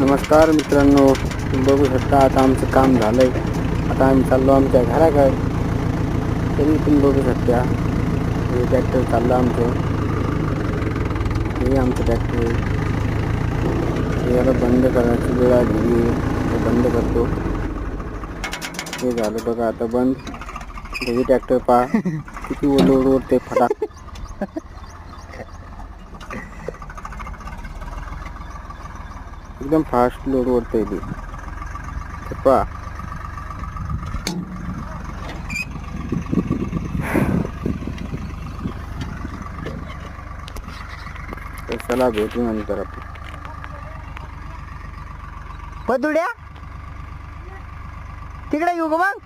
नमस्कार मित्रांनो, तुम्ही बघू शकता आता आमचं काम झालंय. आता आम्ही चाललो आमच्या घराकडे. तरी तुम्ही बघू शकता हे ट्रॅक्टर चाललं आमचं. हे आमचं ट्रॅक्टर याला बंद करायची वेळ आली, बंद करतो. हे झालं बघा आता बंद. हे ट्रॅक्टर पहा किती ओढ ते फटाक. एकदम फास्ट लोड ओढतंय ते पहा. चला भेटू नंतर आपण. पदुड्या तिकडे येऊ का मग?